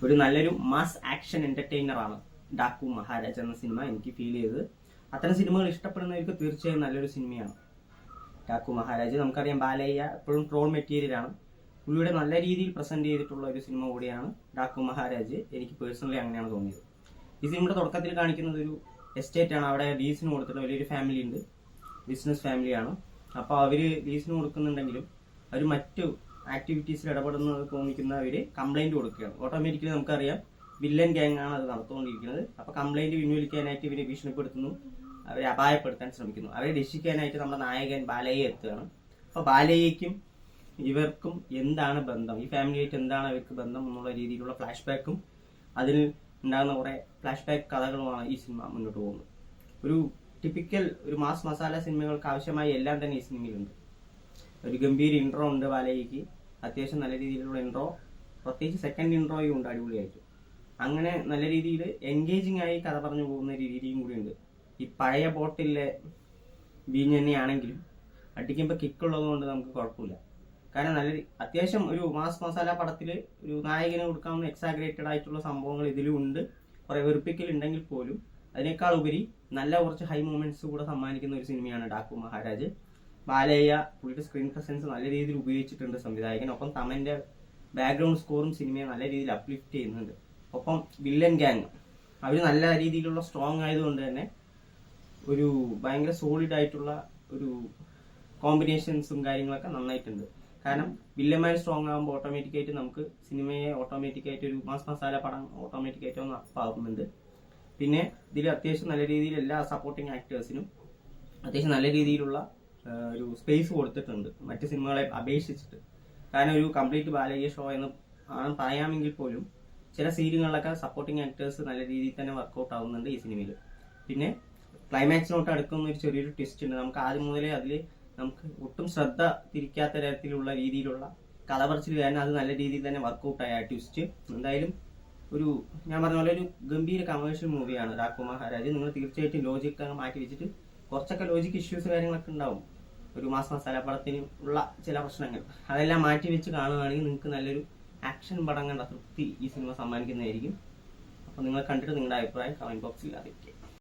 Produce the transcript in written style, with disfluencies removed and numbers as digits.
ഒരു നല്ലൊരു mass action എന്റർടൈനറാണ് ഡാക്കു Maharaj എന്ന സിനിമ എനിക്ക് ഫീൽ ചെയ്തത്. അത്തരം സിനിമകൾ ഇഷ്ടപ്പെടുന്നവർക്ക് തീർച്ചയായും നല്ലൊരു സിനിമയാണ് ഡാക്കു മഹാരാജ്. നമുക്കറിയാം ബാലയ്യ എപ്പോഴും ട്രോൾ മെറ്റീരിയലാണ്. പുള്ളിയുടെ നല്ല രീതിയിൽ പ്രസന്റ് ചെയ്തിട്ടുള്ള ഒരു സിനിമ കൂടിയാണ് ഡാക്കു മഹാരാജ്. എനിക്ക് പേഴ്സണലി അങ്ങനെയാണ് തോന്നിയത്. ഈ സിനിമയുടെ തുടക്കത്തിൽ കാണിക്കുന്നത് ഒരു എസ്റ്റേറ്റ് ആണ്. അവിടെ ലീസിന് കൊടുത്തിട്ട് വലിയൊരു ഫാമിലി ഉണ്ട്, ബിസിനസ് ഫാമിലിയാണ്. അപ്പോൾ അവർ ലീസിന് കൊടുക്കുന്നുണ്ടെങ്കിലും അവർ മറ്റു ആക്ടിവിറ്റീസിൽ ഇടപെടുന്നത് തോന്നിക്കുന്നവര് കംപ്ലൈന്റ് കൊടുക്കുകയാണ്. ഓട്ടോമാറ്റിക്കലി നമുക്കറിയാം വില്ലൻ ഗ്യാങ് ആണ് അത് നടത്തുകൊണ്ടിരിക്കുന്നത്. അപ്പോൾ കംപ്ലൈന്റ് പിൻവലിക്കാനായിട്ട് ഇവരെ ഭീഷണിപ്പെടുത്തുന്നു, അവരെ അപായപ്പെടുത്താൻ ശ്രമിക്കുന്നു. അവരെ രക്ഷിക്കാനായിട്ട് നമ്മുടെ നായകൻ ബാലയ്യ എത്തുകയാണ്. അപ്പോൾ ബാലയ്യയ്ക്കും ഇവർക്കും എന്താണ് ബന്ധം, ഈ ഫാമിലിയായിട്ട് എന്താണ് അവർക്ക് ബന്ധം എന്നുള്ള രീതിയിലുള്ള ഫ്ലാഷ് ബാക്കും അതിൽ ഉണ്ടാകുന്ന കുറെ ഫ്ലാഷ് ബാക്ക് കഥകളുമാണ് ഈ സിനിമ മുന്നോട്ട് പോകുന്നത്. ഒരു ടിപ്പിക്കൽ ഒരു മാസ് മസാല സിനിമകൾക്ക് ആവശ്യമായ എല്ലാം തന്നെ ഈ സിനിമയിലുണ്ട്. ഒരു ഗംഭീര ഇൻട്രോ ഉണ്ട് ബാലയ്യക്ക്, അത്യാവശ്യം നല്ല രീതിയിലുള്ള ഇൻട്രോ, പ്രത്യേകിച്ച് സെക്കൻഡ് ഇൻട്രോയും ഉണ്ട് അടിപൊളിയായിട്ട്. അങ്ങനെ നല്ല രീതിയിൽ എൻഗേജിങ് ആയി കഥ പറഞ്ഞു പോകുന്ന ഒരു രീതിയും കൂടി ഉണ്ട്. ഈ പഴയ ബോട്ടിലെ ബീഞ്ഞ് തന്നെയാണെങ്കിലും അടിക്കുമ്പോൾ കിക്കുള്ളത് കൊണ്ട് നമുക്ക് കുഴപ്പമില്ല. കാരണം നല്ല അത്യാവശ്യം ഒരു മാസ് മസാല പടത്തിൽ ഒരു നായകന് കൊടുക്കാവുന്ന എക്സാഗ്രേറ്റഡ് ആയിട്ടുള്ള സംഭവങ്ങൾ ഇതിലും ഉണ്ട്. കുറെ വെറുപ്പിക്കലുണ്ടെങ്കിൽ പോലും അതിനേക്കാൾ ഉപരി നല്ല കുറച്ച് ഹൈ മൂമെന്റ്സ് കൂടെ സമ്മാനിക്കുന്ന ഒരു സിനിമയാണ് ഡാക്കു മഹാരാജ്. ബാലയ്യ പുള്ളിയുടെ സ്ക്രീൻ പ്രസൻസ് നല്ല രീതിയിൽ ഉപയോഗിച്ചിട്ടുണ്ട് സംവിധായകൻ. ഒപ്പം തമന്റെ ബാക്ക്ഗ്രൗണ്ട് സ്കോറും സിനിമയെ നല്ല രീതിയിൽ അപ്ലിഫ്റ്റ് ചെയ്യുന്നുണ്ട്. ഒപ്പം വില്ലൻ ഗ്യാങ് അവർ നല്ല രീതിയിലുള്ള സ്ട്രോങ് ആയതുകൊണ്ട് തന്നെ ഒരു ഭയങ്കര സോളിഡ് ആയിട്ടുള്ള ഒരു കോമ്പിനേഷൻസും കാര്യങ്ങളൊക്കെ നന്നായിട്ടുണ്ട്. കാരണം വില്ലന്മാർ സ്ട്രോങ് ആകുമ്പോൾ ഓട്ടോമാറ്റിക്കായിട്ട് നമുക്ക് സിനിമയെ ഓട്ടോമാറ്റിക്കായിട്ട് ഒരു മാസ് മസാല പടം ഓട്ടോമാറ്റിക്കായിട്ട് ഒന്ന് അപ്പാകുന്നുണ്ട്. പിന്നെ ഇതിൽ അത്യാവശ്യം നല്ല രീതിയിൽ എല്ലാ സപ്പോർട്ടിങ് ആക്ടേഴ്സിനും അത്യാവശ്യം നല്ല രീതിയിലുള്ള ഒരു സ്പേസ് കൊടുത്തിട്ടുണ്ട് മറ്റ് സിനിമകളെ അപേക്ഷിച്ചിട്ട്. കാരണം ഒരു കംപ്ലീറ്റ് ബാലയ്യ ഷോ എന്ന് ആണ് പറയാമെങ്കിൽ പോലും ചില സീനുകളിലൊക്കെ സപ്പോർട്ടിങ് ആക്ടേഴ്സ് നല്ല രീതിയിൽ തന്നെ വർക്കൗട്ട് ആവുന്നുണ്ട് ഈ സിനിമയിൽ. പിന്നെ ക്ലൈമാക്സിനോട്ട് അടുക്കുന്ന ഒരു ചെറിയൊരു ട്വിസ്റ്റ് ഉണ്ട്. നമുക്ക് ആദ്യം മുതലേ അതിൽ നമുക്ക് ഒട്ടും ശ്രദ്ധ തിരിക്കാത്ത തരത്തിലുള്ള രീതിയിലുള്ള കഥ പറച്ചിൽ കാരണം അത് നല്ല രീതിയിൽ തന്നെ വർക്കൗട്ട് ആയ ട്വിസ്റ്റ്. എന്തായാലും ഒരു ഞാൻ പറഞ്ഞ പോലെ ഒരു ഗംഭീര കമേഴ്ഷ്യൽ മൂവിയാണ് ഡാക്കു മഹാരാജ്. നിങ്ങൾ തീർച്ചയായിട്ടും ലോജിക് മാറ്റി വെച്ചിട്ട്, കുറച്ചൊക്കെ ലോജിക് ഇഷ്യൂസ് കാര്യങ്ങളൊക്കെ ഉണ്ടാവും ഒരു മാസ് മസാല പടത്തിന് ഉള്ള ചില പ്രശ്നങ്ങൾ, അതെല്ലാം മാറ്റി വെച്ച് കാണുകയാണെങ്കിൽ നിങ്ങൾക്ക് നല്ലൊരു ആക്ഷൻ പടം കണ്ട തൃപ്തി ഈ സിനിമ സമ്മാനിക്കുന്നതായിരിക്കും. അപ്പോൾ നിങ്ങൾ കണ്ടിട്ട് നിങ്ങളുടെ അഭിപ്രായം കമന്റ് ബോക്സിൽ അറിയിക്കുക.